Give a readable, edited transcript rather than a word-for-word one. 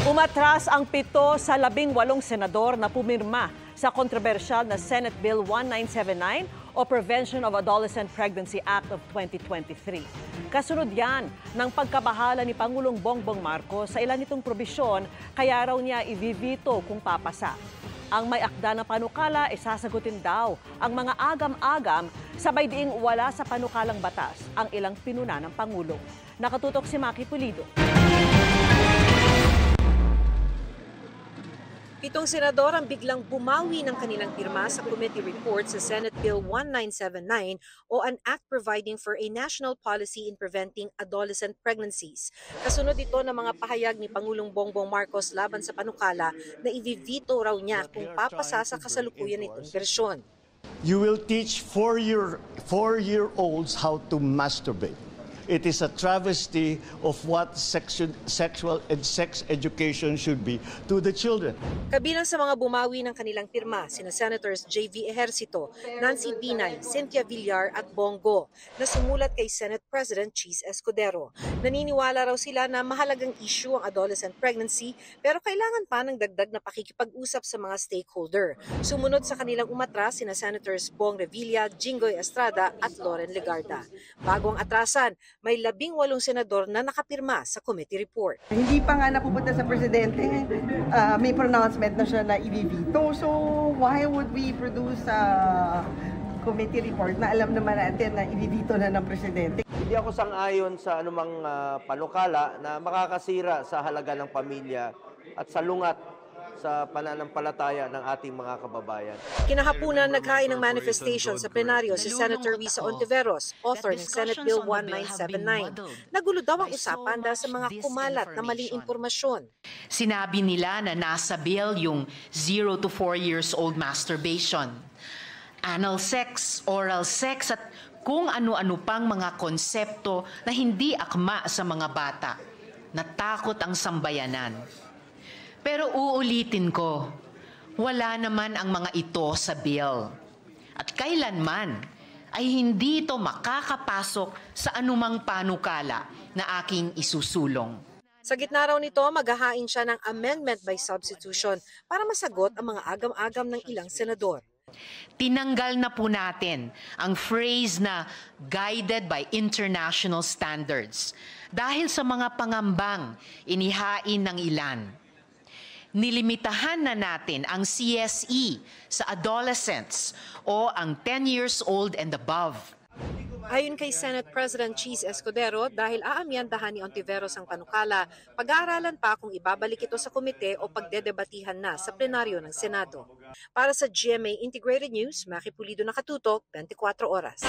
Umatras ang 7 sa 18 senador na pumirma sa kontrobersyal na Senate Bill 1979 o Prevention of Adolescent Pregnancy Act of 2023. Kasunod yan ng pagkabahala ni Pangulong Bongbong Marcos sa ilan nitong probisyon, kaya raw niya i-veto kung papasa. Ang may akda na panukala ay sasagutin daw ang mga agam-agam, sabay diing wala sa panukalang batas ang ilang pinuna ng Pangulo. Nakatutok si Maki Pulido. 7 senador ang biglang bumawi ng kanilang pirma sa committee report sa Senate Bill 1979 o an act providing for a national policy in preventing adolescent pregnancies. Kasunod ito ng mga pahayag ni Pangulong Bongbong Marcos laban sa panukala na i-veto raw niya kung papasa sa kasalukuyan nitong bersyon. You will teach four-year-olds how to masturbate. It is a travesty of what sexual and sex education should be to the children. Kabilang sa mga bumawi ng kanilang pirma, sina Senators J.V. Ejercito, Nancy Binay, Cynthia Villar at Bongo, na sumulat kay Senate President Cheese Escudero. Naniniwala raw sila na mahalagang issue ang adolescent pregnancy, pero kailangan pa ng dagdag na pakikipag-usap sa mga stakeholder. Sumunod sa kanilang umatras sina Senators Bong Revilla, Jinggoy Estrada at Loren Legarda. Bago ang atrasan, may 18 senador na nakapirma sa committee report. Hindi pa nga napupunta sa presidente, may pronouncement na siya na i-veto. So why would we produce a committee report na alam naman natin na i-veto na ng presidente? Hindi ako sang-ayon sa anumang panukala na makakasira sa halaga ng pamilya at sa lungat sa pananampalataya ng ating mga kababayan. Kinahapunan naghain ng manifestation sa plenaryo si Senator Risa Ontiveros, author ng Senate Bill 1979. Nagulo daw ang usapan dahil sa mga kumalat na maling impormasyon. Sinabi nila na nasa bill yung 0 to 4 years old masturbation, anal sex, oral sex at kung ano-ano pang mga konsepto na hindi akma sa mga bata. Natakot ang sambayanan. Pero uulitin ko, wala naman ang mga ito sa bill. At kailanman ay hindi ito makakapasok sa anumang panukala na aking isusulong. Sa gitna raw nito, maghahain siya ng amendment by substitution para masagot ang mga agam-agam ng ilang senador. Tinanggal na po natin ang phrase na guided by international standards dahil sa mga pangambang inihain ng ilan. Nilimitahan na natin ang CSE sa adolescents o ang 10 years old and above. Ayon kay Senate President Cheese Escudero, dahil aamyandahan ni Ontiveros ang panukala, pag-aaralan pa kung ibabalik ito sa komite o pagdedebatihan na sa plenaryo ng Senado. Para sa GMA Integrated News, Maki Pulido, nakatutok, 24 oras.